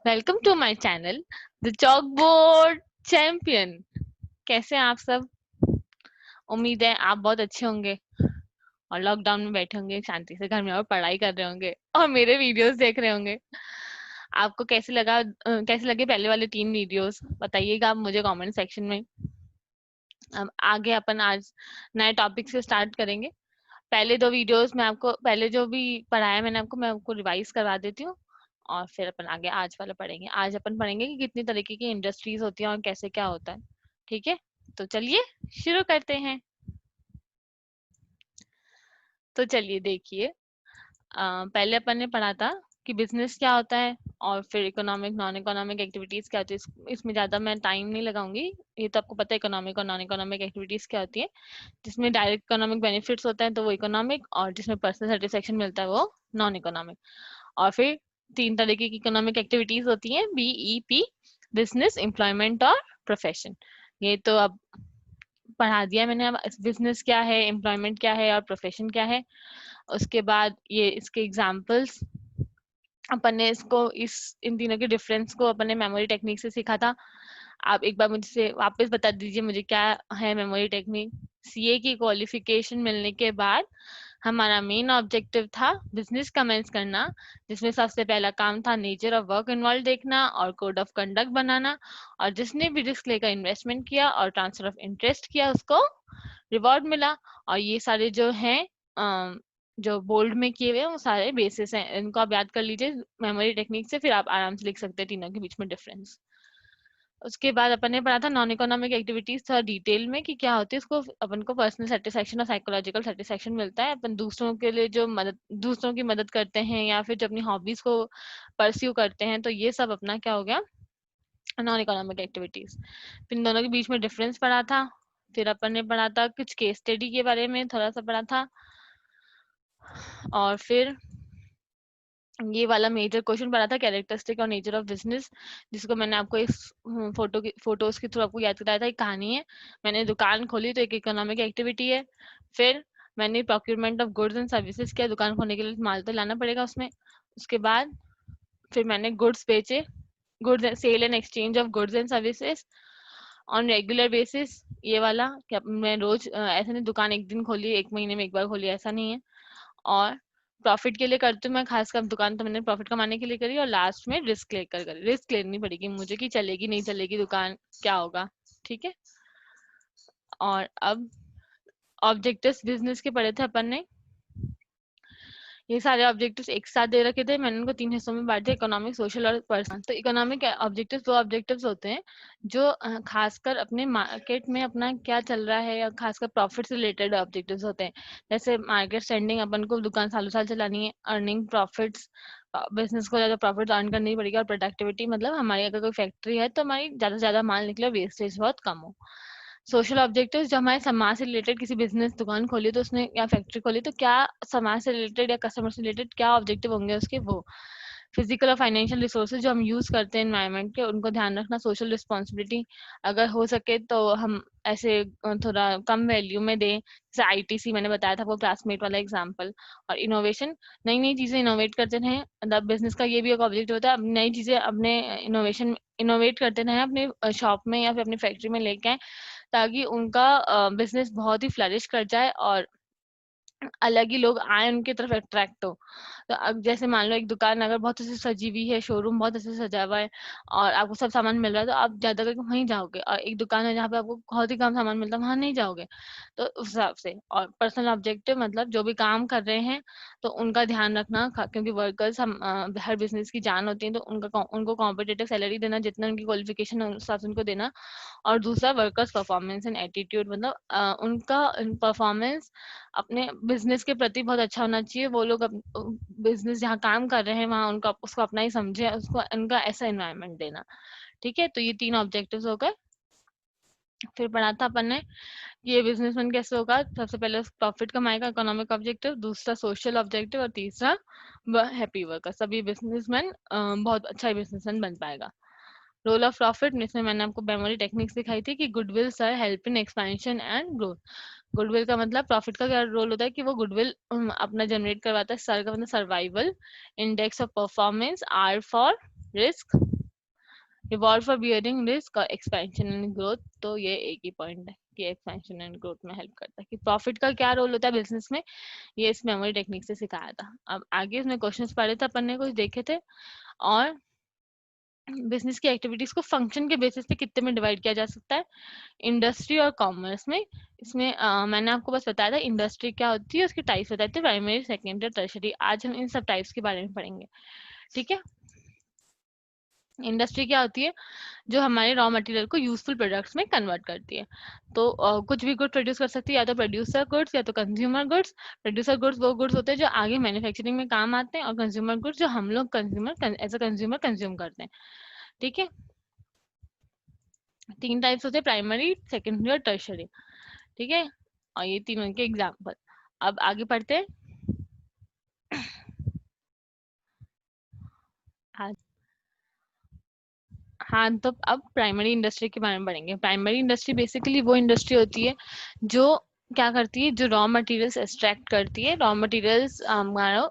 Welcome to my channel the Chalkboard Champion. कैसे हैं आप सब? उम्मीद है आप बहुत अच्छे होंगे और लॉकडाउन में बैठे होंगे शांति से घर में और पढ़ाई कर रहे होंगे और मेरे वीडियोस देख रहे होंगे। आपको कैसे लगे पहले वाले 3 वीडियोस? बताइएगा आप मुझे कमेंट सेक्शन में। अब आगे अपन आज नए टॉपिक से स्टार्ट करेंगे। पहले 2 वीडियोस में आपको पहले जो भी पढ़ाया मैंने आपको मैं आपको रिवाइज करवा देती हूँ और फिर अपन आगे आज वाला पढ़ेंगे। आज अपन पढ़ेंगे कि कितनी तरीके की इंडस्ट्रीज होती हैं और कैसे क्या होता है। ठीक है, तो चलिए शुरू करते हैं। तो चलिए देखिए, पहले अपन ने पढ़ा था कि बिजनेस क्या होता है और फिर इकोनॉमिक नॉन इकोनॉमिक एक्टिविटीज क्या होती है। इसमें ज्यादा मैं टाइम नहीं लगाऊंगी। ये तो आपको पता है इकोनॉमिक और नॉन इकोनॉमिक एक्टिविटीज क्या होती है। जिसमें डायरेक्ट इकोनॉमिक बेनिफिट्स होता है तो वो इकोनॉमिक, और जिसमें पर्सनल सेटिस्फेक्शन मिलता है वो नॉन इकोनॉमिक। और फिर 3 तरीके की इकोनॉमिक एक्टिविटीज होती हैं, BEP, बिजनेस, एम्प्लॉयमेंट और प्रोफेशन। ये तो अब पढ़ा दिया मैंने। अब बिजनेस क्या है, एम्प्लॉयमेंट क्या है और प्रोफेशन क्या है। उसके बाद ये इसके एग्जाम्पल्स अपन ने इसको इन तीनों के डिफरेंस को अपन ने मेमोरी टेक्निक से सीखा था। आप एक बार मुझसे वापस बता दीजिए मुझे क्या है मेमोरी टेक्निक। CA की क्वालिफिकेशन मिलने के बाद हमारा मेन ऑब्जेक्टिव था बिजनेस कमेंस करना, जिसमें सबसे पहला काम था नेचर ऑफ वर्क इन्वॉल्व देखना और कोड ऑफ कंडक्ट बनाना। और जिसने भी रिस्क लेकर इन्वेस्टमेंट किया और ट्रांसफर ऑफ इंटरेस्ट किया उसको रिवॉर्ड मिला। और ये सारे जो हैं जो बोल्ड में किए हुए हैं वो सारे बेसिस हैं, इनको आप याद कर लीजिए मेमोरी टेक्निक से, फिर आप आराम से लिख सकते हैं तीनों के बीच में डिफरेंस। उसके बाद अपन ने पढ़ा था नॉन इकोनॉमिक एक्टिविटीज थोड़ा डिटेल में कि क्या होती है। उसको अपन को पर्सनल सेटिस्फेक्शन और साइकोलॉजिकल सेटिस्फेक्शन मिलता है। अपन दूसरों के लिए जो मदद दूसरों की मदद करते हैं या फिर जो अपनी हॉबीज को परस्यू करते हैं, तो ये सब अपना क्या हो गया, नॉन इकोनॉमिक एक्टिविटीज। फिर इन दोनों के बीच में डिफरेंस पढ़ा था। फिर अपन ने पढ़ा था कुछ केस स्टडी के बारे में थोड़ा सा पढ़ा था। और फिर ये वाला मेजर क्वेश्चन पढ़ा था कैरेक्टरिस्टिक और नेचर ऑफ बिजनेस, जिसको मैंने आपको इस फोटोज के थ्रू आपको याद कराया था। एक कहानी है, मैंने दुकान खोली तो एक इकोनॉमिक एक्टिविटी है। फिर मैंने procurement of goods and services किया, दुकान खोलने के लिए माल तो लाना पड़ेगा उसमें। उसके बाद फिर मैंने गुड्स बेचे, goods sale and exchange of goods and services on regular basis. ये वाला कि मैं रोज ऐसा नहीं दुकान एक दिन खोली एक महीने में एक बार खोली, ऐसा नहीं है। और प्रॉफिट के लिए करती हूँ मैं, खासकर दुकान तो मैंने प्रॉफिट कमाने के लिए करी और लास्ट में रिस्क लेकर करी। रिस्क लेनी पड़ेगी मुझे कि चलेगी नहीं चलेगी दुकान, क्या होगा। ठीक है, और अब ऑब्जेक्टिव्स बिजनेस के पढ़े थे अपन ने। ये सारे ऑब्जेक्टिव्स एक साथ दे रखे थे, मैंने उनको 3 हिस्सों में बांट दिया, इकोनॉमिक, सोशल और पर्सनल। तो इकोनॉमिक ऑब्जेक्टिव्स वो ऑब्जेक्टिव्स होते हैं जो खासकर अपने मार्केट में अपना क्या चल रहा है या खासकर प्रॉफिट से रिलेटेड ऑब्जेक्टिव्स होते हैं। जैसे मार्केट स्टैंडिंग, अपन को दुकान सालों साल चलानी है, अर्निंग प्रॉफिट्स, बिजनेस को ज्यादा प्रॉफिट अर्न करनी पड़ेगी, और प्रोडक्टिविटी मतलब हमारी अगर कोई फैक्ट्री है तो हमारी ज्यादा से ज्यादा माल निकले, वेस्टेज बहुत कम हो। सोशल ऑब्जेक्टिव्स जो हमारे समाज से रिलेटेड, किसी बिजनेस दुकान खोली तो उसने या फैक्ट्री खोली तो क्या समाज से रिलेटेड या कस्टमर से रिलेटेड क्या ऑब्जेक्टिव होंगे उसके, वो। फिजिकल और फाइनेंशियल रिसोर्सेज जो हम यूज करते हैं एनवायरनमेंट के, उनको ध्यान रखना। सोशल रिस्पॉन्सिबिलिटी, अगर हो सके तो हम ऐसे थोड़ा कम वैल्यू में दें, जैसे ITC मैंने बताया था वो क्लासमेट वाला एग्जाम्पल। और इनोवेशन, नई नई चीजें इनोवेट करते रहें, मतलब बिजनेस का ये भी एक ऑब्जेक्ट होता है, अब नई चीजें अपने इनोवेट करते रहें अपने शॉप में या फिर अपनी फैक्ट्री में लेके आए, ताकि उनका बिजनेस बहुत ही फ्लरिश कर जाए और अलग ही लोग आए उनकी तरफ अट्रैक्ट हो। तो अब जैसे मान लो एक दुकान अगर बहुत अच्छे से सजी हुई है, शोरूम बहुत अच्छे से सजा हुआ है और आपको सब सामान मिल रहा है, तो आप ज्यादा करके वहीं जाओगे। और एक दुकान है जहाँ पे आपको बहुत ही कम सामान मिलता है, वहां नहीं जाओगे। तो उस हिसाब से। और पर्सनल ऑब्जेक्टिव मतलब जो भी काम कर रहे हैं तो उनका ध्यान रखना, क्योंकि वर्कर्स हम हर बिजनेस की जान होती है, तो उनको कॉम्पिटेटिव सैलरी देना, जितना उनकी क्वालिफिकेशन है उस हिसाब से उनको देना। और दूसरा वर्कर्स परफॉर्मेंस एंड एटीट्यूड, मतलब उनका परफॉर्मेंस अपने बिजनेस के प्रति बहुत अच्छा होना चाहिए। वो लोग बिजनेस जहाँ काम कर रहे हैं वहां उनका उसको अपना ही समझे, उसको उनका ऐसा एनवायरनमेंट देना। ठीक है, तो ये 3 ऑब्जेक्टिव्स हो गए। फिर पढ़ा था अपन ने ये बिजनेसमैन कैसे होगा। सबसे पहले प्रॉफिट कमाएगा, इकोनॉमिक ऑब्जेक्टिव, दूसरा सोशल ऑब्जेक्टिव, और तीसरा हैप्पी वर्कर। सभी बिजनेसमैन बहुत अच्छा बिजनेसमैन बन पाएगा। रोल ऑफ प्रॉफिट, इसमें मैंने आपको मेमोरी टेक्निक सिखाई थी कि goodwill sir help in expansion and growth. Goodwill का मतलब, प्रॉफिट का क्या रोल होता है कि वो गुडविल अपना जनरेट करवाता है। सर का मतलब survival, index of performance, R for risk, reward for bearing risk और एक्सपेंशन एंड ग्रोथ, तो ये एक ही पॉइंट है कि एक्सपेंशन एंड ग्रोथ में हेल्प करता है। कि प्रॉफिट का क्या रोल होता है बिजनेस में, ये इस मेमोरी टेक्निक से सिखाया था। अब आगे इसमें क्वेश्चंस पढ़े थे अपन ने, कुछ देखे थे। और बिजनेस की एक्टिविटीज को फंक्शन के बेसिस पे कितने में डिवाइड किया जा सकता है, इंडस्ट्री और कॉमर्स में। इसमें मैंने आपको बस बताया था इंडस्ट्री क्या होती है, उसके टाइप्स बताए थे, प्राइमरी, सेकेंडरी, टर्शरी। आज हम इन सब टाइप्स के बारे में पढ़ेंगे, ठीक है। इंडस्ट्री क्या होती है, जो हमारे रॉ मटेरियल को यूजफुल प्रोडक्ट्स में कन्वर्ट करती है। तो कुछ भी गुड प्रोड्यूस कर सकती है, या तो प्रोड्यूसर गुड्स या तो कंज्यूमर गुड्स। प्रोड्यूसर गुड्स वो गुड्स होते हैं जो आगे मैन्युफैक्चरिंग में काम आते हैं, और कंज्यूमर गुड्स जो हम लोग consumer as a consumer consume करते हैं, ठीक है। तीन टाइप्स होते हैं, प्राइमरी, सेकेंडरी और टर्शरी, ठीक है। और ये तीनों के एग्जाम्पल। अब आगे पढ़ते हैं। हाँ, हाँ, तो अब प्राइमरी इंडस्ट्री के बारे में पढ़ेंगे। प्राइमरी इंडस्ट्री बेसिकली वो इंडस्ट्री होती है जो क्या करती है, जो रॉ मटेरियल्स एक्सट्रैक्ट करती है, रॉ मटेरियल्स मानो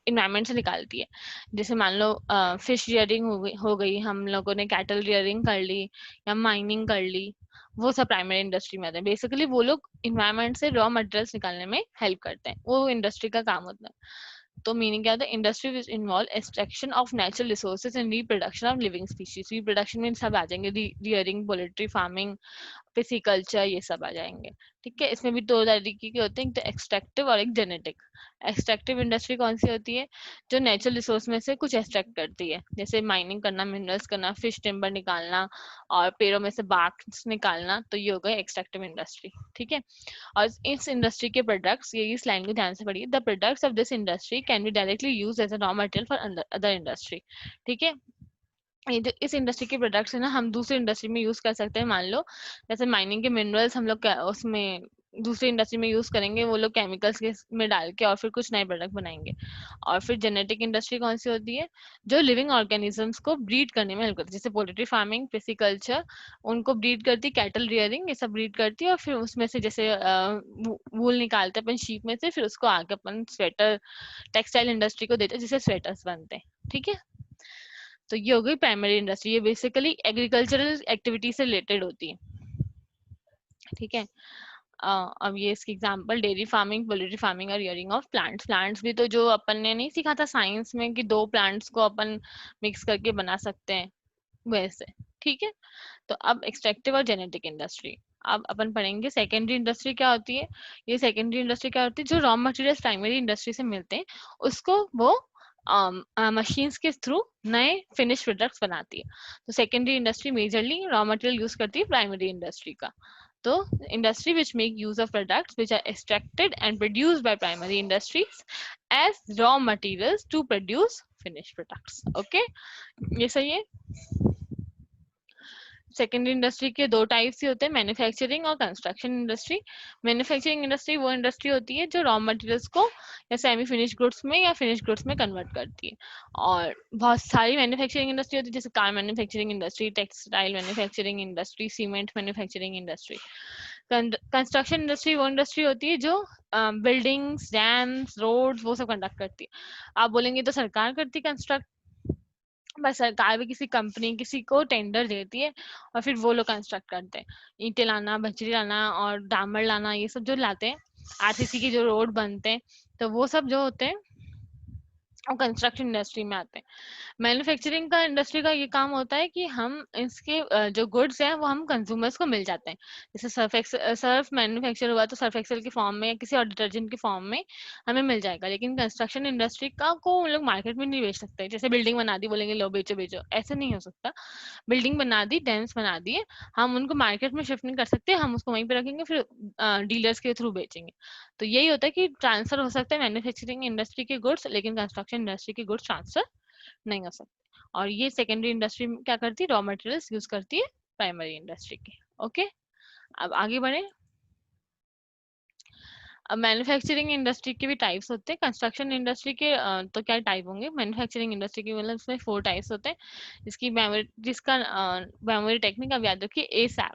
इन्वायरमेंट से निकालती है। जैसे मान लो फिश रियरिंग हो गई, हम लोगों ने कैटल रियरिंग कर ली या माइनिंग कर ली, वो सब प्राइमरी इंडस्ट्री में आते हैं। बेसिकली वो लोग इन्वायरमेंट से रॉ मटेरियल्स निकालने में हेल्प करते हैं, वो इंडस्ट्री का काम होता है। तो मीनिंग क्या होता है, industry which involve extraction of natural resources and reproduction of living species. Reproduction में सब आ जाएंगे, रियरिंग, पोल्ट्री फार्मिंग, पिसिकल्चर, ये सब आ जाएंगे, ठीक है। इसमें भी दो तरीके के होते हैं, एक तो एक्सट्रैक्टिव और एक जेनेटिक। एक्सट्रैक्टिव इंडस्ट्री कौन सी होती है, जो नेचुरल रिसोर्स में से कुछ एक्सट्रैक्ट करती है, जैसे माइनिंग करना, मिनरल्स करना, फिश टिम्बर निकालना और पेड़ों में से बार्क निकालना, तो ये हो गए एक्सट्रैक्टिव इंडस्ट्री, ठीक है। और इस इंडस्ट्री के प्रोडक्ट्स, ये इस लाइन को ध्यान से पढ़िए, the products of this industry can be directly use as a raw material for other industry, ठीक है। ये जो इस इंडस्ट्री के प्रोडक्ट्स है ना, हम दूसरी इंडस्ट्री में यूज कर सकते हैं। मान लो जैसे माइनिंग के मिनरल्स हम लोग उसमें दूसरी इंडस्ट्री में यूज करेंगे, वो लोग केमिकल्स के में डाल के और फिर कुछ नए प्रोडक्ट बनाएंगे। और फिर जेनेटिक इंडस्ट्री कौन सी होती है, जो लिविंग ऑर्गेनिजम्स को ब्रीड करने में हेल्प करती है, जैसे पोल्ट्री फार्मिंग, पिसिकल्चर, उनको ब्रीड करती है, कैटल रियरिंग, ये सब ब्रीड करती है। और फिर उसमें से जैसे वूल निकालते हैं अपन शीप में से, फिर उसको आगे अपन स्वेटर, टेक्सटाइल इंडस्ट्री को देते हैं, जिससे स्वेटर्स बनते हैं, ठीक है। तो ये हो गई प्राइमरी इंडस्ट्री, ये बेसिकली एग्रीकल्चरल एक्टिविटी से रिलेटेड होती है, ठीक है। अब ये इसकी example, dairy farming, poultry farming और रियरिंग ऑफ प्लांट्स। प्लांट्स भी तो जो अपन ने नहीं सीखा था साइंस में कि दो प्लांट्स को अपन मिक्स करके बना सकते हैं, वैसे, ठीक है। तो अब एक्सट्रैक्टिव और जेनेटिक इंडस्ट्री। अब अपन पढ़ेंगे सेकेंडरी इंडस्ट्री क्या होती है। ये सेकेंडरी इंडस्ट्री क्या होती है, जो रॉ मटेरियल्स प्राइमरी इंडस्ट्री से मिलते हैं, उसको वो मशीन्स के थ्रू नए फिनिश प्रोडक्ट्स बनाती है। तो secondary industry majorly raw material use करती है प्राइमरी इंडस्ट्री का। तो industry which make use of products which are extracted and produced by primary industries as raw materials to produce finish products, okay, ये सही है। सेकेंडरी इंडस्ट्री के दो types ही होते हैं, मैन्युफैक्चरिंग और कंस्ट्रक्शन इंडस्ट्री। मैन्युफैक्चरिंग इंडस्ट्री वो इंडस्ट्री होती है जो रॉ मटेरियल्स को या सेमी फिनिश गुड्स में या फिनिश गुड्स में कन्वर्ट करती है। और बहुत सारी मैन्युफैक्चरिंग इंडस्ट्री होती है, जैसे car manufacturing industry, textile manufacturing industry, cement manufacturing industry. Construction industry वो इंडस्ट्री होती है जो बिल्डिंग्स, डैम्स, रोड्स, वो सब कंडक्ट करती है। आप बोलेंगे तो सरकार करती है कंस्ट्रक्ट, बस सरकार भी किसी कंपनी, किसी को टेंडर देती है और फिर वो लोग कंस्ट्रक्ट करते हैं। ईंटें लाना, बजरी लाना और डामर लाना, ये सब जो लाते हैं, आरसीसी के जो रोड बनते हैं, तो वो सब जो होते हैं वो कंस्ट्रक्शन इंडस्ट्री में आते हैं। मैन्युफैक्चरिंग का इंडस्ट्री का ये काम होता है कि हम इसके जो गुड्स हैं वो हम कंज्यूमर्स को मिल जाते हैं। जैसे सर्फ मैन्युफैक्चर हुआ तो सर्फ एक्सेल के फॉर्म में या किसी और डिटर्जेंट के फॉर्म में हमें मिल जाएगा। लेकिन कंस्ट्रक्शन इंडस्ट्री का को हम लोग मार्केट में नहीं बेच सकते। जैसे बिल्डिंग बना दी, बोलेंगे लो बेचो बेचो, ऐसे नहीं हो सकता। बिल्डिंग बना दी, डैम्स बना दिए, हम उनको मार्केट में शिफ्ट नहीं कर सकते, हम उसको वहीं पे रखेंगे, फिर डीलर्स के थ्रू बेचेंगे। तो यही होता है कि ट्रांसफर हो सकता है मैन्युफैक्चरिंग इंडस्ट्री के गुड्स, लेकिन कंस्ट्रक्शन इंडस्ट्री के गुड्स ट्रांसफर नहीं हो सकते। और ये सेकेंडरी इंडस्ट्री क्या करती है, रॉ मटेरियल्स यूज करती है प्राइमरी इंडस्ट्री के, ओके। अब आगे बढ़े। अब मैन्युफैक्चरिंग इंडस्ट्री के भी टाइप्स होते हैं। कंस्ट्रक्शन इंडस्ट्री के तो क्या टाइप होंगे, मैन्युफैक्चरिंग इंडस्ट्री के मतलब इसमें 4 टाइप्स होते हैं। जिसका मेमोरी टेक्निक अब याद रखिए, ASAP,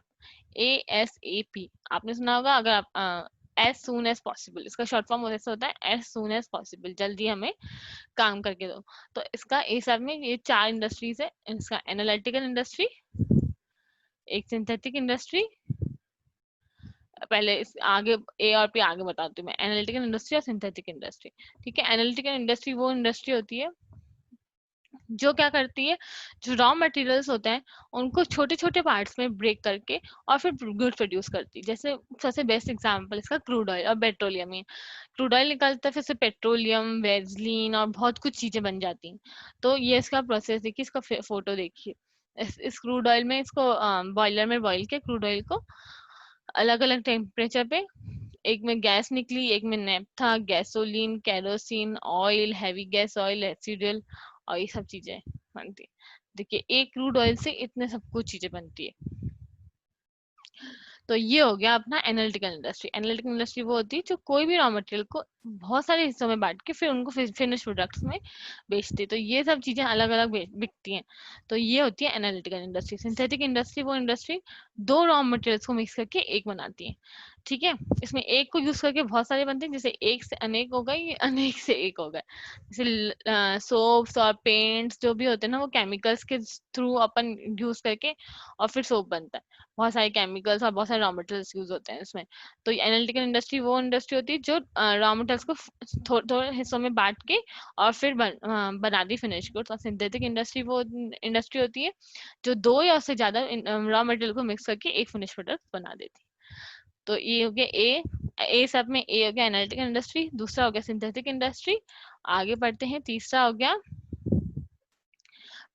ASAP आपने सुना होगा। अगर आप एज सून एज पॉसिबल, इसका शॉर्ट फॉर्म ऐसा होता है एज सून एज पॉसिबल, जल्दी हमें काम करके दो। तो इसका ए सब में ये 4 इंडस्ट्रीज है, इसका एनालिटिकल इंडस्ट्री, एक सिंथेटिक इंडस्ट्री, पहले इस आगे ए और पी आगे बताती हूँ मैं, एनालिटिकल इंडस्ट्री और सिंथेटिक इंडस्ट्री। ठीक है, एनालिटिकल इंडस्ट्री वो इंडस्ट्री होती है जो क्या करती है, जो रॉ मटेरियल्स होते हैं उनको छोटे छोटे पार्ट्स में ब्रेक करके और फिर गुड्स प्रोड्यूस करती है। जैसे सबसे बेस्ट एग्जांपल इसका क्रूड ऑयल और पेट्रोलियम ही। क्रूड ऑयल निकलता है, फिर से पेट्रोलियम, वेजलीन और बहुत कुछ चीजें बन जाती हैं। तो ये इसका प्रोसेस देखिए, इसका फोटो देखिए। इस क्रूड ऑयल में इसको बॉयलर में बॉईल किया क्रूड ऑयल को अलग अलग टेम्परेचर पे, एक में गैस निकली, एक में naphtha, gasoline, kerosene, oil, heavy gas oil, acid, और ये सब चीजें बनती है। देखिए एक क्रूड ऑयल से इतने सब कुछ चीजें बनती है। तो ये हो गया अपना एनालिटिकल इंडस्ट्री। एनालिटिकल इंडस्ट्री वो होती है जो कोई भी रॉ मटेरियल को बहुत सारे हिस्सों में बांट के फिर उनको फिनिश प्रोडक्ट्स में बेचते। तो ये सब चीजें अलग अलग बिकती हैं। तो ये होती है एनालिटिकल इंडस्ट्री। सिंथेटिक इंडस्ट्री वो इंडस्ट्री दो रॉ मटेरियल्स को मिक्स करके एक बनाती है। ठीक है, इसमें एक को यूज करके बहुत सारे बनते हैं, जैसे एक से अनेक हो गए, ये अनेक से एक हो गए। जैसे सोप्स और पेंट्स जो भी होते हैं ना, वो केमिकल्स के थ्रू अपन यूज करके और फिर सोप बनता है। बहुत सारे केमिकल्स और बहुत सारे रॉ मटेरियल्स यूज होते हैं इसमें। तो एनालिटिकल इंडस्ट्री वो इंडस्ट्री होती है जो रॉ मटेरियल्स को थोड़े थोड़े हिस्सों में बांट के और फिर बनाती फिनिश गुड्स। और सिंथेटिक इंडस्ट्री वो इंडस्ट्री होती है जो दो या उससे ज्यादा रॉ मटेरियल को मिक्स करके एक फिनिश प्रोडक्ट बना देती है। तो ये हो गया ए सब में ए हो गया एनालिटिकल इंडस्ट्री, दूसरा हो गया सिंथेटिक इंडस्ट्री। आगे बढ़ते हैं, तीसरा हो गया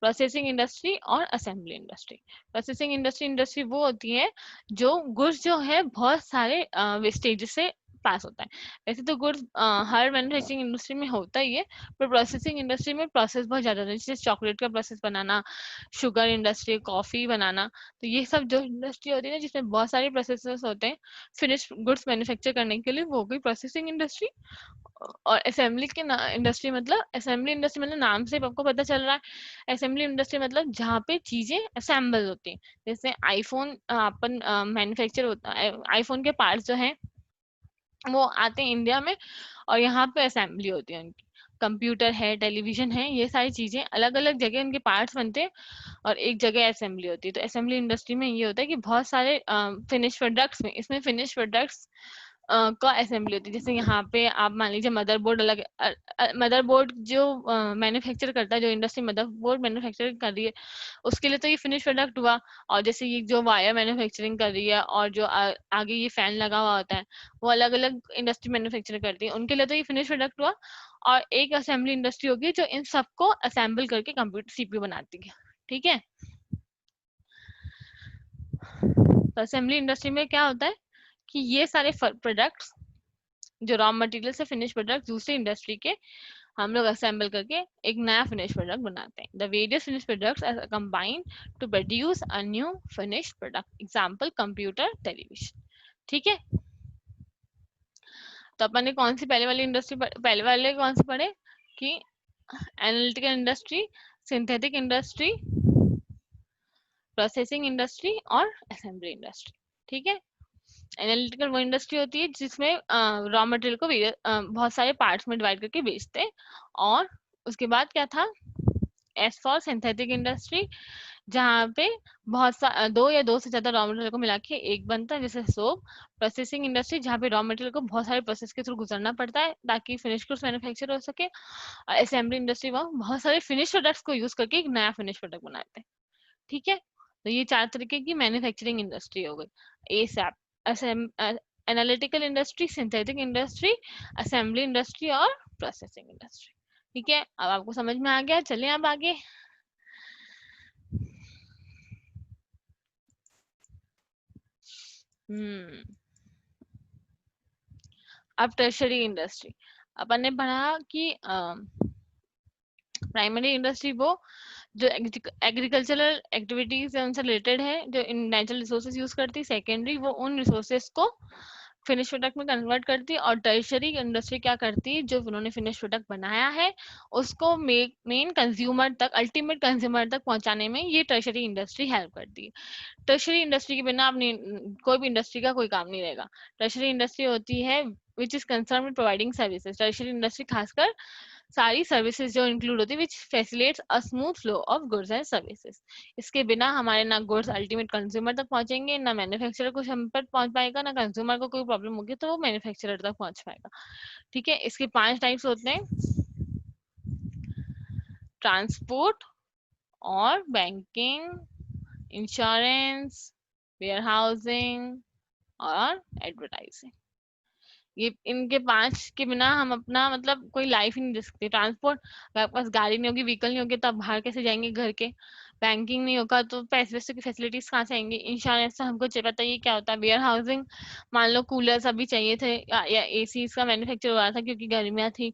प्रोसेसिंग इंडस्ट्री और असेंबली इंडस्ट्री। प्रोसेसिंग इंडस्ट्री वो होती है जो गुड्स जो है बहुत सारे वेस्टेज से पास होता है। वैसे तो गुड्स हर मैन्युफैक्चरिंग इंडस्ट्री में होता ही है, पर प्रोसेसिंग इंडस्ट्री में प्रोसेस बहुत ज्यादा होता है। जैसे चॉकलेट का प्रोसेस बनाना, शुगर इंडस्ट्री, कॉफी बनाना, तो ये सब जो इंडस्ट्री होती है ना जिसमें बहुत सारे प्रोसेसेस होते हैं फिनिश गुड्स मैन्युफैक्चर करने के लिए, वो हो गई प्रोसेसिंग इंडस्ट्री। और असेंबली के इंडस्ट्री मतलब, असेंबली इंडस्ट्री मतलब नाम से आपको पता चल रहा है, असेंबली इंडस्ट्री मतलब जहाँ पे चीजें असेंबल होती हैं। जैसे आईफोन अपन मैन्युफैक्चर होता है, आईफोन के पार्ट्स जो हैं वो आते हैं इंडिया में और यहाँ पे असेंबली होती है उनकी। कंप्यूटर है, टेलीविजन है, ये सारी चीजें अलग अलग जगह उनके पार्ट्स बनते हैं और एक जगह असेंबली होती है। तो असेंबली इंडस्ट्री में ये होता है कि बहुत सारे फिनिश प्रोडक्ट्स में, इसमें फिनिश प्रोडक्ट्स का असेंबली होती है। जैसे यहाँ पे आप मान लीजिए मदरबोर्ड अलग, मदरबोर्ड जो मैन्युफैक्चर करता है, जो इंडस्ट्री मदरबोर्ड मैन्युफैक्चर कर रही है उसके लिए तो ये फिनिश प्रोडक्ट हुआ। और जैसे ये जो वायर मैन्युफैक्चरिंग कर रही है और जो आगे ये फैन लगा हुआ होता है, वो अलग अलग इंडस्ट्री मैन्युफैक्चर करती है, उनके लिए तो ये फिनिश प्रोडक्ट हुआ। और एक असेंबली इंडस्ट्री होगी जो इन सबको असेंबल करके कंप्यूटर सीपीयू बनाती है। ठीक है, तो असेंबली इंडस्ट्री में क्या होता है कि ये सारे प्रोडक्ट्स जो रॉ मटेरियल से फिनिश प्रोडक्ट दूसरी इंडस्ट्री के हम लोग असेंबल करके एक नया फिनिश प्रोडक्ट बनाते हैं। The various finish products are combined to produce a new finish product. Example computer, television. ठीक है, तो अपन ने कौन सी पहले वाली इंडस्ट्री, पहले वाले कौन से पढ़े कि analytical industry, synthetic industry, processing industry और असेंबली इंडस्ट्री। ठीक है, एनालिटिकल वो इंडस्ट्री होती है जिसमें रॉ मटेरियल को बहुत सारे पार्ट्स में डिवाइड करके बेचते हैं। और उसके बाद क्या था, एस फॉर सिंथेटिक इंडस्ट्री, जहाँ पे दो या दो से ज्यादा रॉ मटेरियल को मिला के एक बनता है, जैसे सोप। प्रोसेसिंग इंडस्ट्री जहाँ पे रॉ मटेरियल को बहुत सारे प्रोसेस के थ्रू गुजरना पड़ता है ताकि फिनिश गुड्स मैन्युफैक्चर हो सके। और असेंबली इंडस्ट्री वहाँ बहुत सारे फिनिश प्रोडक्ट्स को यूज करके एक नया फिनिश प्रोडक्ट बनाते हैं। ठीक है, तो ये 4 तरीके की मैन्युफैक्चरिंग इंडस्ट्री हो गई। एसएप, analytical industry, synthetic industry, assembly industry और प्रोसेसिंग इंडस्ट्री। ठीक है, अब आपको समझ में आ गया, चलिए अब आगे। अब टर्शरी इंडस्ट्री। अपन ने पढ़ा कि प्राइमरी इंडस्ट्री वो जो एग्रीकल्चरल एक्टिविटीज है उनसे रिलेटेड है, जो इन नेचुरल रिसोर्सेज यूज करती है। सेकेंडरी वो उन रिसोर्सेज को फिनिश प्रोडक्ट में कन्वर्ट करती है, और टर्शरी इंडस्ट्री क्या करती है, जो उन्होंने फिनिश प्रोडक्ट बनाया है उसको मेन कंज्यूमर तक, अल्टीमेट कंज्यूमर तक पहुंचाने में ये टर्शरी इंडस्ट्री हेल्प करती है। टर्शरी इंडस्ट्री के बिना अपनी कोई भी इंडस्ट्री का कोई काम नहीं रहेगा। टर्शरी इंडस्ट्री होती है which is concern with providing services. Tertiary industry खासकर सारी सर्विसेज जो इंक्लूड होती है which facilitates a smooth flow of goods and services. इसके बिना हमारे ना गुड्स अल्टीमेट कंज्यूमर तक पहुंचेंगे, ना मैन्युफैक्चरर कुछ हम पर पहुंच पाएगा, ना कंज्यूमर को कोई प्रॉब्लम होगी तो वो मैन्युफैक्चरर तक पहुंच पाएगा। ठीक है, इसके 5 टाइप्स होते हैं, ट्रांसपोर्ट और बैंकिंग, इंश्योरेंस, वेयरहाउसिंग और एडवर्टाइजिंग। ये इनके 5 के बिना हम अपना मतलब कोई लाइफ ही नहीं दे सकते। ट्रांसपोर्ट, अगर आपके पास गाड़ी नहीं होगी, व्हीकल नहीं होगी तो आप बाहर कैसे जाएंगे घर के। बैंकिंग नहीं होगा तो पैसे वैसे की फैसिलिटीज कहाँ से आएंगी। इंश्योरेंस तो हमको पता ही क्या होता है। वेयर हाउसिंग, मान लो कूलर्स अभी चाहिए थे या एसी का मैन्युफैक्चर हो रहा था क्योंकि गर्मियाँ थी।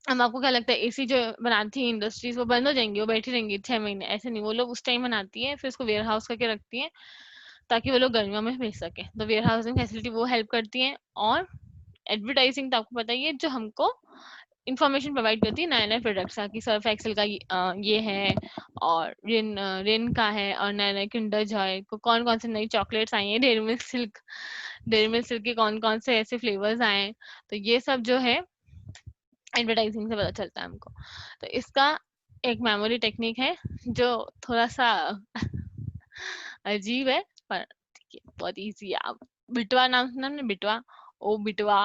अब आपको क्या लगता है एसी जो बनाती है इंडस्ट्रीज वो बंद हो जाएंगी, वो बैठी रहेंगी 6 महीने? ऐसे नहीं, वो लोग उस टाइम बनाती है फिर उसको वेयर हाउस करके रखती है ताकि वो लोग गर्मियों में बेच सके। तो वेयर हाउसिंग फैसिलिटी वो हेल्प करती है। और एडवर्टाइजिंग तो आपको पता ही है, जो हमको इंफॉर्मेशन प्रोवाइड करती है नए नए प्रोडक्ट्स का कि सर्फ एक्सेल का ये है और रिन का है, और नए नए किंडर जॉय को कौन कौन से नई चॉकलेट्स आई हैं, डेयरी मिल्क सिल्क के कौन कौन से ऐसे फ्लेवर्स आए हैं। तो ये सब जो है एडवर्टाइजिंग से पता चलता है हमको। तो इसका एक मेमोरी टेक्निक है जो थोड़ा सा अजीब है, पर ठीक है, बहुत इजी है। आप बिटवा नाम सुना हमने, बिटवा, ओ बिटवा,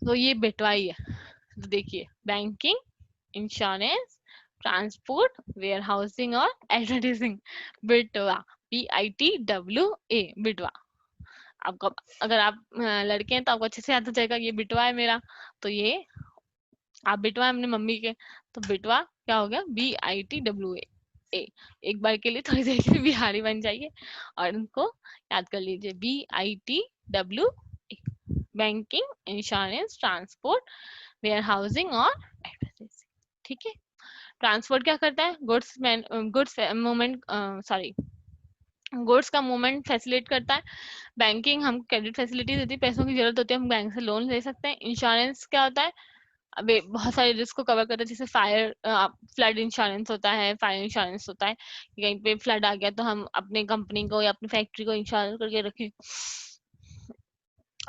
तो ये बिटवा ही है। तो देखिए, banking, insurance, transport, warehousing और एडवर्टाइजिंग, बिटवा, BITWA, बिटवा। आपको अगर आप लड़के हैं तो आपको अच्छे से याद हो जाएगा ये बिटवा है मेरा। तो ये आप बिटवा है अपनी मम्मी के, तो बिटवा क्या हो गया, BITWA। एक बार के लिए थोड़ी देर के लिए बिहारी बन जाइए और उनको याद कर लीजिए, BITWA, banking, insurance, transport, warehousing और एडवर्टाइजिंग। ठीक है। ट्रांसपोर्ट क्या करता है, गुड्स मूवमेंट, सॉरी, गुड्स का मूवमेंट फैसिलिटेट करता है। बैंकिंग हम क्रेडिट फैसिलिटी देती है, पैसों की जरूरत होती है हम बैंक से लोन ले सकते हैं। इंश्योरेंस क्या होता है, अबे बहुत सारे रिस्क को कवर करता है, जैसे फ्लड इंश्योरेंस होता है, फायर इंश्योरेंस होता है कि कहीं पे फ्लड आ गया तो हम अपने कंपनी को या अपनी फैक्ट्री को इंश्योर करके रखें।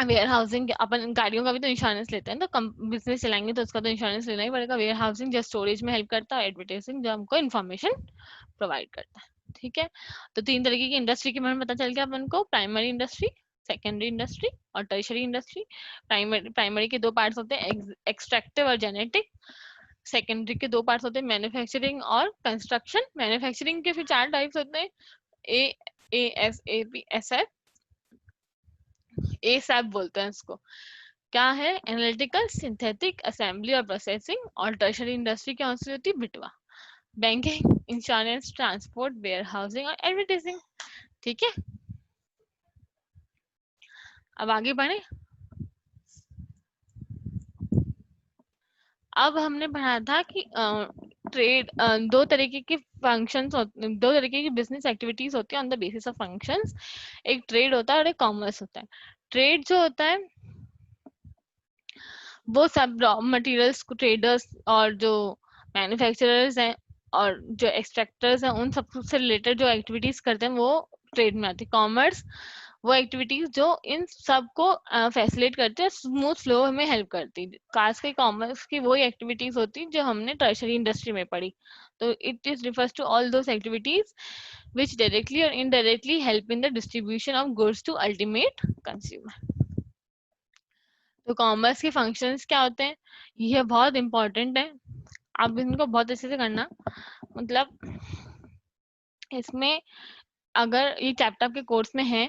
वेयर हाउसिंग, अपन गाड़ियों का भी तो इंश्योरेंस लेते हैं, तो बिजनेस चलाएंगे तो उसका तो इंश्योरेंस लेना ही पड़ेगा। वेयर हाउसिंग जो स्टोरेज में हेल्प करता है, एडवर्टाइजिंग जो हमको इन्फॉर्मेशन प्रोवाइड करता है। ठीक है, तो 3 तरीके की इंडस्ट्री के बारे में पता चल गया अपन को, प्राइमरी इंडस्ट्री, सेकेंडरी इंडस्ट्री और टर्शरी इंडस्ट्री। प्राइमरी के 2 पार्ट्स होते हैं, एक्सट्रैक्टिव और जेनेटिक। सेकेंडरी के 2 पार्ट्स होते हैं, मैन्युफैक्चरिंग और कंस्ट्रक्शन। मैन्युफैक्चरिंग के फिर 4 टाइप्स होते हैं, ASAP, ASAP बोलते हैं इसको। क्या है, एनालिटिकल, सिंथेटिक, असेंबली और प्रोसेसिंग। और टर्शरी इंडस्ट्री क्या होती है, बिटवा, banking, insurance, transport, warehousing और एडवर्टाइजिंग। ठीक है, अब आगे बढ़े। अब हमने पढ़ा था कि ट्रेड, 2 तरीके के फंक्शंस होते, 2 तरीके की बिजनेस एक्टिविटीज होती है on the basis of functions. एक ट्रेड होता है और एक कॉमर्स होता है। ट्रेड जो होता है वो सब रॉ मटेरियल्स को ट्रेडर्स और जो मैन्युफैक्चरर्स हैं और जो एक्सट्रैक्टर्स हैं उन सब से रिलेटेड जो एक्टिविटीज करते हैं वो ट्रेड में आती है। कॉमर्स वो एक्टिविटीज जो इन सब को फैसिलिटेट करते हैं, स्मूथ फ्लो में हेल्प करती है। खास के कॉमर्स की वही एक्टिविटीज होती जो हमने टर्शरी इंडस्ट्री में पढ़ी। तो it is refers to all those activities which directly or indirectly help in the distribution of goods to ultimate consumer। तो कॉमर्स के फंक्शंस क्या होते हैं, ये बहुत इंपॉर्टेंट है, आप इनको बहुत अच्छे से करना। मतलब इसमें अगर ये चैप्टर आपके कोर्स में है,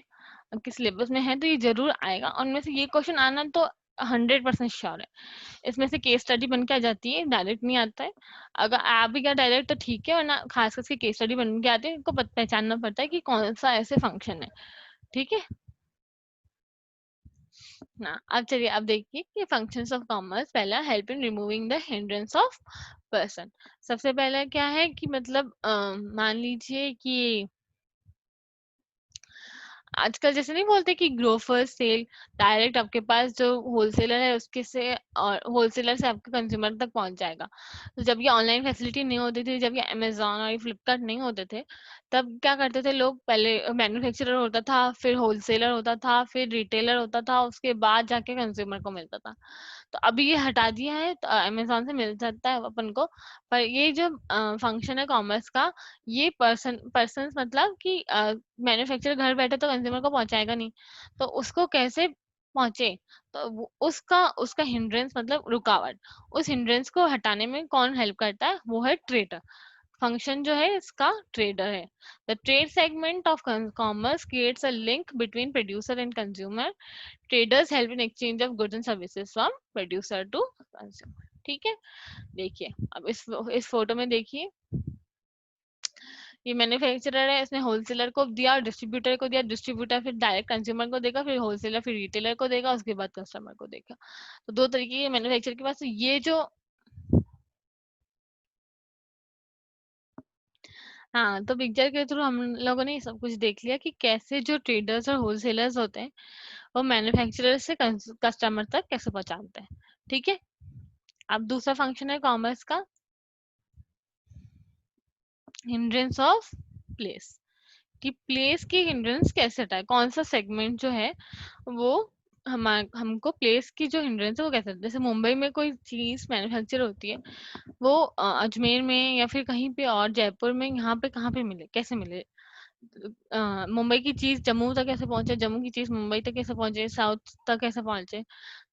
आपके सिलेबस में है, तो ये जरूर आएगा। और उनमें से ये क्वेश्चन आना तो 100% श्योर है। इसमें से केस स्टडी बन के आ जाती है, डायरेक्ट नहीं आता है। अगर आ भी गया डायरेक्ट तो ठीक है, वरना खास करके केस स्टडी बन के आते हैं, इनको पहचानना पड़ता है कि कौन सा ऐसे फंक्शन है। ठीक है ना, अब चलिए अब देखिए कि फंक्शंस ऑफ कॉमर्स। पहला, help in removing the hindrance of person. सबसे पहला क्या है कि मतलब मान लीजिए कि आजकल जैसे नहीं बोलते कि ग्रो फर्स्ट सेल, डायरेक्ट आपके पास जो होलसेलर है उसके से और होलसेलर से आपके कंज्यूमर तक पहुंच जाएगा। तो जब ये ऑनलाइन फैसिलिटी नहीं होती थी, जब ये अमेजोन और ये फ्लिपकार्ट नहीं होते थे, तब क्या करते थे लोग, पहले मैन्युफैक्चरर होता था, फिर होलसेलर होता था, फिर रिटेलर होता था, उसके बाद जाके कंज्यूमर को मिलता था। तो अभी ये हटा दिया है, तो अमेजोन से मिल सकता है अपन को। पर ये जो फंक्शन है कॉमर्स का, ये पर्सन मतलब कि मैन्युफैक्चरर घर बैठे तो कंज्यूमर को पहुंचाएगा नहीं, तो उसको कैसे पहुंचे, तो उसका उसका हिंड्रेंस मतलब रुकावट, उस हिंड्रेंस को हटाने में कौन हेल्प करता है, वो है ट्रेडर। फंक्शन जो है इसका ट्रेडर है। The trade segment of commerce creates a link between producer and consumer. Traders help in exchange of goods and services from producer to consumer. ठीक है, देखिए अब इस फोटो में देखिए, ये मैन्युफैक्चरर है, इसने होलसेलर को दिया, डिस्ट्रीब्यूटर को दिया, डिस्ट्रीब्यूटर फिर डायरेक्ट कंज्यूमर को देगा, फिर होलसेलर फिर रिटेलर को देगा, उसके बाद कस्टमर को देगा। तो दो तरीके के मैन्युफैक्चरर के पास। तो ये जो हाँ, तो पिक्चर के थ्रू हम लोगों ने ये सब कुछ देख लिया कि कैसे जो ट्रेडर्स और होलसेलर्स होते हैं वो मैन्युफैक्चरर से कस्टमर तक कैसे पहुंचाते हैं। ठीक है, अब दूसरा फंक्शन है कॉमर्स का, हिंड्रेंस ऑफ प्लेस, कि प्लेस की हिंड्रेंस कैसे हटाए, कौन सा सेगमेंट जो है वो हमको प्लेस की जो हिंड्रेंस है वो कैसे, जैसे मुंबई में कोई चीज मैन्युफैक्चर होती है, वो अजमेर में या फिर कहीं पे और जयपुर में, यहाँ पे कहाँ पे मिले, कैसे मिले, मुंबई की चीज जम्मू तक कैसे पहुंचे, जम्मू की चीज मुंबई तक कैसे पहुंचे, साउथ तक कैसे पहुंचे।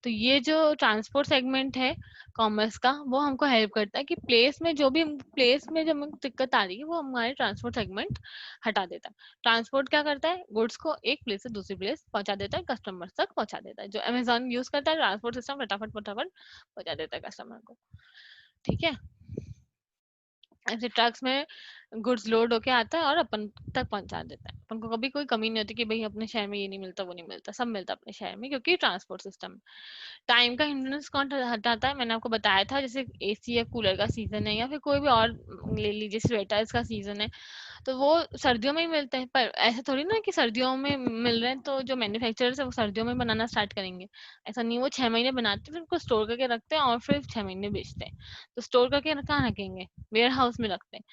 तो ये जो ट्रांसपोर्ट सेगमेंट है कॉमर्स का, वो हमको हेल्प करता है कि प्लेस में जो भी प्लेस में जब हमको दिक्कत आ रही है वो हमारे ट्रांसपोर्ट सेगमेंट हटा देता है। ट्रांसपोर्ट क्या करता है, गुड्स को एक प्लेस से दूसरी प्लेस पहुंचा देता है, कस्टमर तक पहुंचा देता है। जो अमेजोन यूज करता है ट्रांसपोर्ट सिस्टम, फटाफट फटाफट पहुंचा देता है कस्टमर को। ठीक है, ऐसे ट्रक्स में गुड्स लोड होके आता है और अपन तक पहुंचा देता है। अपन को कभी कोई कमी नहीं होती कि भाई अपने शहर में ये नहीं मिलता वो नहीं मिलता, सब मिलता है अपने शहर में, क्योंकि ट्रांसपोर्ट सिस्टम। टाइम का हिंड्रेंस कौन हटाता है, मैंने आपको बताया था, जैसे एसी या कूलर का सीजन है या फिर कोई भी और ले लीजिए, स्वेटर्स का सीजन है, तो वो सर्दियों में ही मिलते हैं। पर ऐसा थोड़ी ना कि सर्दियों में मिल रहे हैं तो जो मैन्युफैक्चरर्स है वो सर्दियों में बनाना स्टार्ट करेंगे। ऐसा नहीं, वो 6 महीने बनाते हैं, फिर उनको स्टोर करके रखते हैं और फिर 6 महीने बेचते हैं। तो स्टोर करके कहाँ रखेंगे, वेयर हाउस में रखते हैं।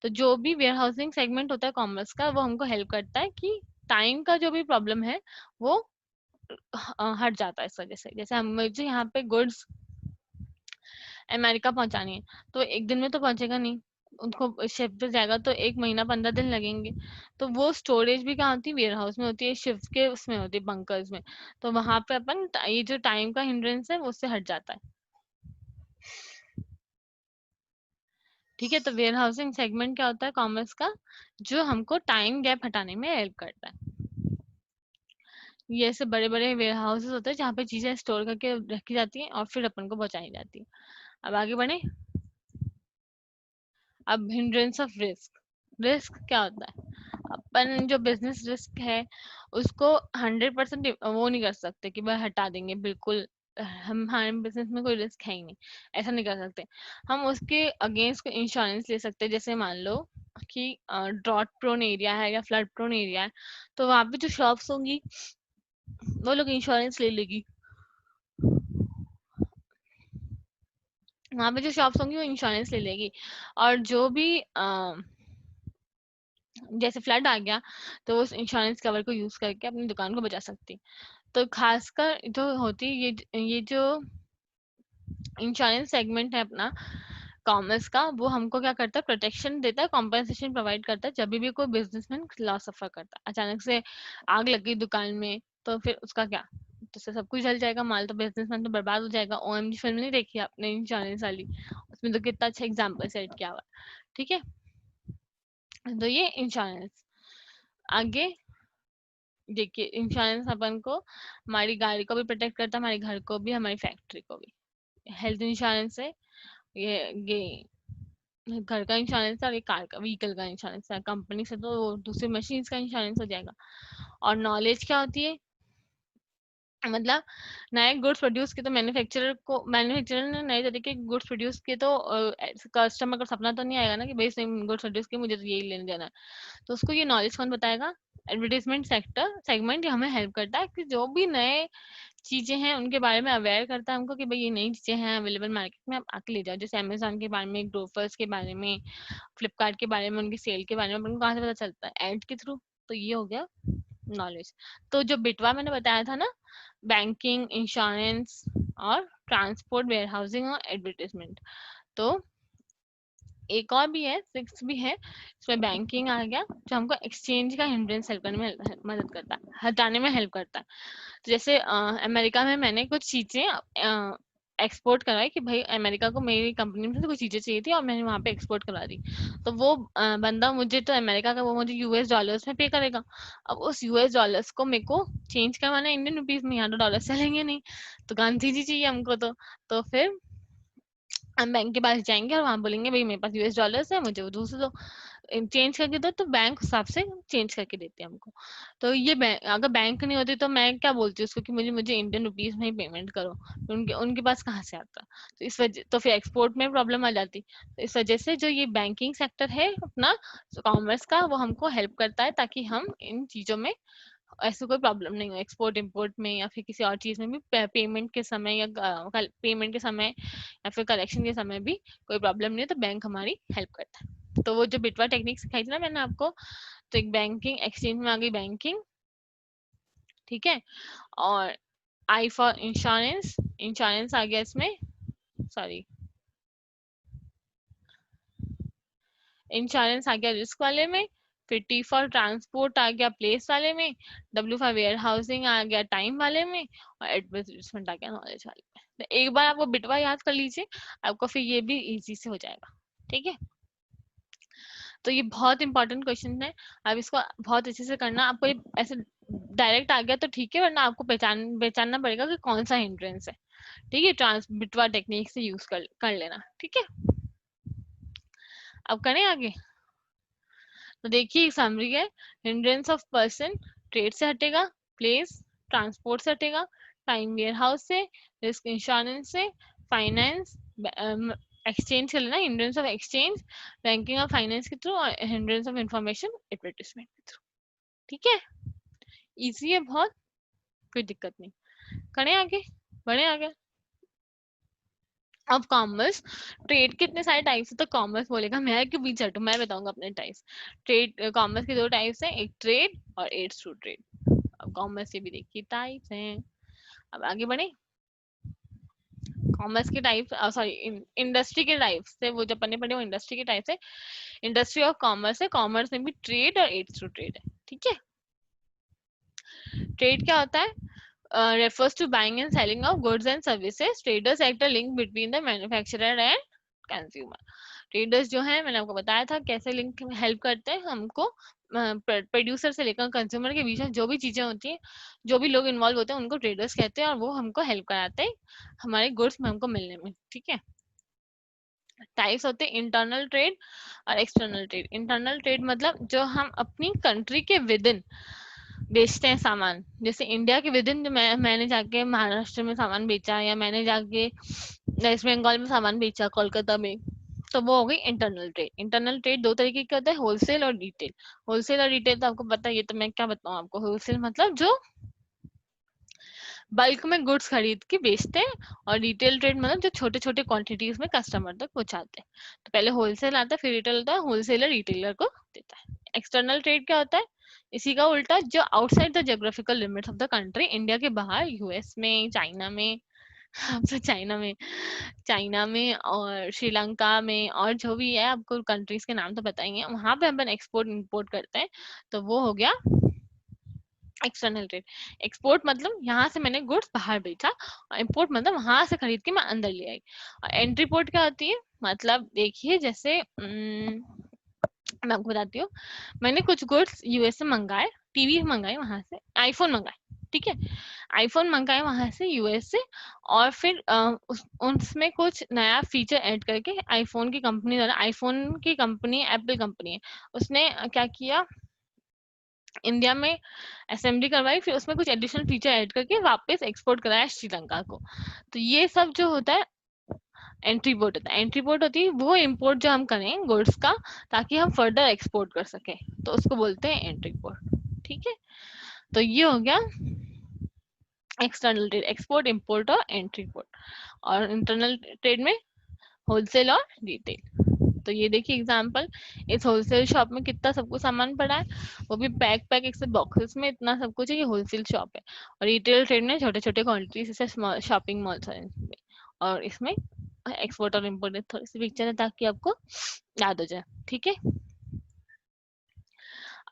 तो जो भी वेयर हाउसिंग सेगमेंट होता है कॉमर्स का, वो हमको हेल्प करता है कि टाइम का जो भी प्रॉब्लम है वो हट जाता है इस वजह से। जैसे हम मुझे यहाँ पे गुड्स अमेरिका पहुंचानी है, तो एक दिन में तो पहुंचेगा नहीं, उनको शिप पे जाएगा तो 1 महीना 15 दिन लगेंगे। तो वो स्टोरेज भी कहाँ होती है, वेयर हाउस में होती है, शिप्स के उसमें होती है, बंकर्स में। तो वहां पे अपन ये जो टाइम का हिंड्रेंस है वो उससे हट जाता है। ठीक है, तो वेयर हाउसिंग सेगमेंट क्या होता है कॉमर्स का, जो हमको टाइम गैप हटाने में हेल्प करता है। ये ऐसे बड़े बड़े वेयर हाउसेस होते हैं जहाँ पे चीजें स्टोर करके रखी जाती हैं और फिर अपन को पहुंचाई जाती है। अब आगे बढ़े। अब हिंड्रेंस ऑफ रिस्क, रिस्क क्या होता है, अपन जो बिजनेस रिस्क है उसको 100% वो नहीं कर सकते कि भाई हटा देंगे बिल्कुल, हम हमारे बिजनेस में कोई रिस्क है ही नहीं, ऐसा नहीं कर सकते। हम उसके अगेंस्ट इंश्योरेंस ले सकते हैं। जैसे मान लो कि ड्रॉट प्रोन एरिया है या फ्लड प्रोन एरिया है, तो वहां पे जो शॉप्स होंगी वो लोग इंश्योरेंस ले लेगी, वहां पे जो शॉप्स होंगी वो इंश्योरेंस ले लेगी। और जो भी जैसे फ्लड आ गया तो वो उस इंश्योरेंस कवर को यूज करके अपनी दुकान को बचा सकती है। तो खासकर जो होती है ये जो इंश्योरेंस सेगमेंट है अपना कॉमर्स का, वो हमको क्या करता है, प्रोटेक्शन देता है, कॉम्पेंसेशन प्रोवाइड करता है। जब भी कोई बिजनेसमैन लॉस सफर करता है, अचानक से आग लग गई दुकान में, तो फिर उसका क्या, तो उससे सब कुछ जल जाएगा, माल तो बिजनेसमैन तो बर्बाद हो जाएगा। ओएमजी फिल्म नहीं देखी आपने इंश्योरेंस वाली, उसमें तो कितना अच्छा एग्जाम्पल सेट किया हुआ है। ठीक है, तो ये इंश्योरेंस। आगे देखिए, इंश्योरेंस अपन को हमारी गाड़ी को भी प्रोटेक्ट करता है, हमारे घर को भी, हमारी फैक्ट्री को भी। हेल्थ इंश्योरेंस है, ये घर का इंश्योरेंस है, और ये कार का व्हीकल का इंश्योरेंस है। कंपनी से तो दूसरी मशीन्स का इंश्योरेंस हो जाएगा। और नॉलेज क्या होती है, मतलब नए गुड्स प्रोड्यूस किए तो मैन्युफैक्चरर ने नए तरीके के गुड्स प्रोड्यूस किए तो कस्टमर का सपना तो नहीं आएगा ना कि भाई सेम गुड्स प्रोड्यूस किए, मुझे तो यही लेने देना है। तो उसको ये नॉलेज कौन बताएगा, एडवर्टाइजमेंट सेगमेंट हमें हेल्प करता है कि जो भी नए चीजें हैं उनके बारे में अवेयर करता है हमको कि भाई ये नई चीजें हैं अवेलेबल मार्केट में, आप आके ले जाओ। जैसे अमेजोन के बारे में, ग्रोफर्स के बारे में, फ्लिपकार्ट के बारे में, उनकी सेल के बारे में उनको कहाँ से पता चलता है? एड के थ्रू। तो ये हो गया नॉलेज। तो जो बिटवा मैंने बताया था ना, बैंकिंग, इंश्योरेंस और ट्रांसपोर्ट, वेयर हाउसिंग और एडवर्टाइजमेंट। तो एक और भी है, सिक्स भी है, इसमें बैंकिंग आ गया जो हमको एक्सचेंज का हिंड्रेंस हेल्प करने में मदद करता है, हटाने में हेल्प करता है। तो जैसे अमेरिका में मैंने कुछ चीजें एक्सपोर्ट करवाई कि भाई अमेरिका को मेरी कंपनी में से कुछ चीजें चाहिए थी और मैंने वहां पे एक्सपोर्ट करवा दी। तो वो बंदा मुझे तो अमेरिका का, वो मुझे यूएस डॉलर्स में पे करेगा। अब उस यूएस डॉलर्स को मेरे को चेंज करवाना इंडियन रुपीज में, यहाँ तो डॉलर चलेंगे नहीं, तो गांधी जी चाहिए हमको। तो फिर हम बैंक के पास जाएंगे और वहां बोलेंगे भाई मेरे पास यूएस डॉलर्स है, मुझे वो दूसरे दो, चेंज करके दो। तो बैंक उस हिसाब से चेंज करके देते हैं हमको। तो ये अगर बैंक नहीं होती तो मैं क्या बोलती उसको कि मुझे मुझे इंडियन रुपीज में ही पेमेंट करो, तो उनके उनके पास कहाँ से आता? तो इस वजह, तो फिर एक्सपोर्ट में प्रॉब्लम आ जाती। तो इस वजह से जो ये बैंकिंग सेक्टर है अपना कॉमर्स का, वो हमको हेल्प करता है ताकि हम इन चीजों में ऐसे कोई प्रॉब्लम नहीं हो, एक्सपोर्ट इम्पोर्ट में या फिर किसी और चीज में भी, पेमेंट के समय या पेमेंट के समय या फिर कलेक्शन के समय भी कोई प्रॉब्लम नहीं है, तो बैंक हमारी हेल्प करता है। तो वो जो बिटवा टेक्निक सिखाई थी ना मैंने आपको, तो एक बैंकिंग, एक्सचेंज में आ गई बैंकिंग, ठीक है। और आई फॉर इंश्योरेंस, इंश्योरेंस आ गया इसमें, सॉरी, इंश्योरेंस आ गया रिस्क वाले में। फिर टी फॉर ट्रांसपोर्ट आ गया प्लेस वाले में। डब्ल्यू फॉर वेयर हाउसिंग आ गया टाइम वाले में। और एडवर्टाइजमेंट आ गया नॉलेज वाले में। तो एक बार आपको बिटवा याद कर लीजिए, आपको फिर ये भी इजी से हो जाएगा, ठीक है। तो ये बहुत इंपॉर्टेंट क्वेश्चन है, अब इसको बहुत अच्छे से करना। आपको ये ऐसे डायरेक्ट आ गया तो ठीक है, वरना आपको पहचानना पड़ेगा कि कौन सा हिंड्रेंस है, ठीक है। ट्रांस बिटवा टेक्निक से यूज कर लेना, ठीक है। अब करें आगे। तो देखिए समरी है, हिंड्रेंस ऑफ पर्सन ट्रेड से हटेगा, प्लेस ट्रांसपोर्ट से हटेगा, टाइम वेयर हाउस से, रिस्क इंश्योरेंस से, फाइनेंस एक्सचेंज कर लेना, हिंड्रेंस ऑफ एक्सचेंज बैंकिंग और फाइनेंस के थ्रू, और हिंड्रेंस ऑफ इंफॉर्मेशन एडवर्टाइजमेंट के थ्रू, ठीक है। इजी है बहुत, कोई दिक्कत नहीं। करें आगे, बढ़े आगे। अब कॉमर्स, ट्रेड के इतने सारे टाइप्स है तो कॉमर्स बोलेगा, मैं क्यों पीछे हटूं, मैं बताऊंगा अपने टाइप्स। ट्रेड, कॉमर्स के दो टाइप्स हैं, एक ट्रेड और एड्स टू ट्रेड। अब कॉमर्स के भी देखिए टाइप्स हैं। अब आगे बढ़े। कॉमर्स के टाइप्स, सॉरी, इंडस्ट्री के टाइप्स से, वो जब पढ़ने पड़े वो इंडस्ट्री के टाइप्स है। इंडस्ट्री ऑफ कॉमर्स है, कॉमर्स में भी ट्रेड और एड्स टू ट्रेड है, ठीक है। ट्रेड क्या होता है? Refers to buying and selling of goods and services. Traders act a link between the manufacturer and consumer. Traders जो है, मैंने आपको बताया था कैसे लिंक हेल्प करते हैं हमको, प्रोड्यूसर से लेकर कंज्यूमर के बीच में जो भी चीजें होती हैं, जो भी लोग इन्वॉल्व होते हैं, उनको ट्रेडर्स कहते हैं, और वो हमको हेल्प कराते हैं हमारे गुड्स में हमको मिलने में, ठीक है। टाइप्स होते हैं इंटरनल ट्रेड और एक्सटर्नल ट्रेड। इंटरनल ट्रेड मतलब जो हम अपनी कंट्री के विद इन बेचते हैं सामान। जैसे इंडिया के विद इन, मैंने जाके महाराष्ट्र में सामान बेचा, या मैंने जाके वेस्ट बंगाल में सामान बेचा, कोलकाता में, तो वो हो गई इंटरनल ट्रेड। इंटरनल ट्रेड दो तरीके के होते हैं, होलसेल और रिटेल। होलसेल और रिटेल तो आपको पता है, ये तो मैं क्या बताऊं आपको। होलसेल मतलब जो बल्क में गुड्स खरीद के बेचते हैं, और रिटेल ट्रेड मतलब जो छोटे छोटे क्वांटिटीज में कस्टमर तक पहुंचाते हैं। तो पहले होलसेल आता है, फिर रिटेल होता है, होलसेलर रिटेलर को देता है। एक्सटर्नल ट्रेड क्या होता है? इसी का उल्टा, जो outside the geographical limits of the country, India के बाहर, यूएस में, चाइना में, अब तो चाइना में और श्रीलंका में, और जो भी है, आपको कंट्रीज के नाम तो पता ही है, वहां पे अपन एक्सपोर्ट इंपोर्ट करते हैं, तो वो हो गया एक्सटर्नल ट्रेड। एक्सपोर्ट मतलब यहाँ से मैंने गुड्स बाहर बेचा, और इम्पोर्ट मतलब वहां से खरीद के मैं अंदर ले आई। और एंट्री पोर्ट क्या होती है? मतलब देखिए, जैसे मैं आपको बताती हूँ, मैंने कुछ गुड्स यूएस से मंगाए, टीवी मंगाए वहां से, आईफोन मंगाए, ठीक है, आईफोन मंगाए वहां से यूएस से, और फिर उसमें कुछ नया फीचर ऐड करके, आईफोन की कंपनी द्वारा, आईफोन की कंपनी एप्पल कंपनी है, उसने क्या किया, इंडिया में असेंबली करवाई, फिर उसमें कुछ एडिशनल फीचर ऐड करके वापस एक्सपोर्ट कराया श्रीलंका को। तो ये सब जो होता है एंट्री पोर्ट होता है। एंट्री पोर्ट होती है वो इम्पोर्ट जो हम करें गुड्स का, ताकि हम फर्दर एक्सपोर्ट कर सकें, तो उसको बोलते हैं एंट्री पोर्ट, ठीक है, तो ये हो गया एक्सटर्नल ट्रेड, एक्सपोर्ट, इम्पोर्ट और एंट्री पोर्ट। और इंटरनल ट्रेड में होलसेल और रिटेल। तो ये देखिए एग्जांपल, इस होलसेल शॉप में कितना सब कुछ सामान पड़ा है, वो भी पैक पैक एक बॉक्सेस में, इतना सब कुछ है, ये होलसेल शॉप है। और रिटेल ट्रेड में छोटे छोटे क्वांटिटीज, जैसे शॉपिंग मॉल्स है इसमें। और इसमें एक्सपोर्ट और इम्पोर्ट थोड़ी सी पिक्चर है ताकि आपको याद हो जाए, ठीक है।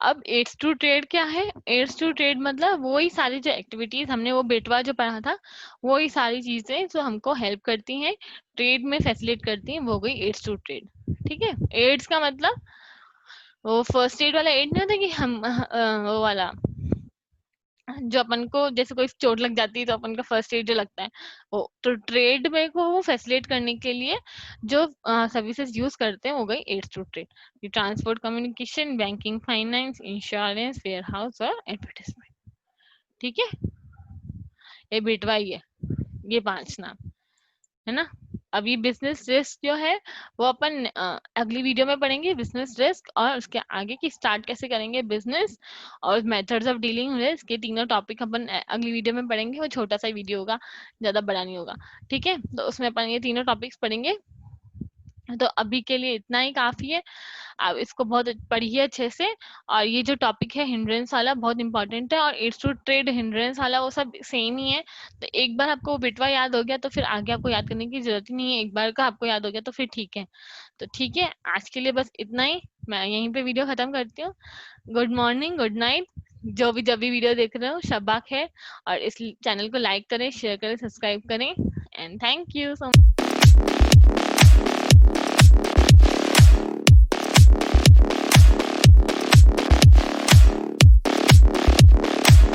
अब एड्स टू ट्रेड क्या है? एड्स टू ट्रेड मतलब वही सारी जो एक्टिविटीज हमने वो बेटवा जो पढ़ा था, वही सारी चीजें जो हमको हेल्प करती हैं, ट्रेड में फैसिलिटेट करती हैं, वो हो गई एड्स टू ट्रेड। ठीक है, एड्स का मतलब वो फर्स्ट एड वाला एड नहीं होता कि हम वो वाला जो अपन को जैसे कोई चोट लग जाती है तो अपन का फर्स्ट एड जो लगता है वो, तो ट्रेड में को वो फैसिलिटेट करने के लिए जो सर्विसेज यूज करते हैं वो गई aids to trade. Transport, communication, banking, finance, insurance, warehouse और एडवर्टाइजमेंट। ठीक है, ये बेटवा ही है, ये 5 नाम है ना। अब ये बिजनेस रिस्क जो है वो अपन अगली वीडियो में पढ़ेंगे, बिजनेस रिस्क, और उसके आगे की स्टार्ट कैसे करेंगे बिजनेस, और मेथड्स ऑफ डीलिंग रिस्क, ये तीनों टॉपिक अपन अगली वीडियो में पढ़ेंगे। वो छोटा सा वीडियो होगा, ज्यादा बड़ा नहीं होगा, ठीक है। तो उसमें अपन ये तीनों टॉपिक्स पढ़ेंगे। तो अभी के लिए इतना ही काफी है, आप इसको बहुत पढ़िए अच्छे से। और ये जो टॉपिक है हिंड्रेंस वाला बहुत इंपॉर्टेंट है, और एड्स टू ट्रेड हिंड्रेंस वाला वो सब सेम ही है। तो एक बार आपको बिटवा याद हो गया तो फिर आगे आपको याद करने की जरूरत ही नहीं है, एक बार का आपको याद हो गया तो फिर ठीक है। तो ठीक है, आज के लिए बस इतना ही, मैं यहीं पे वीडियो खत्म करती हूँ। गुड मॉर्निंग, गुड नाइट, जो भी जब भी वीडियो देख रहे हो शब्बा खैर। और इस चैनल को लाइक करें, शेयर करें, सब्सक्राइब करें, and thank you so much.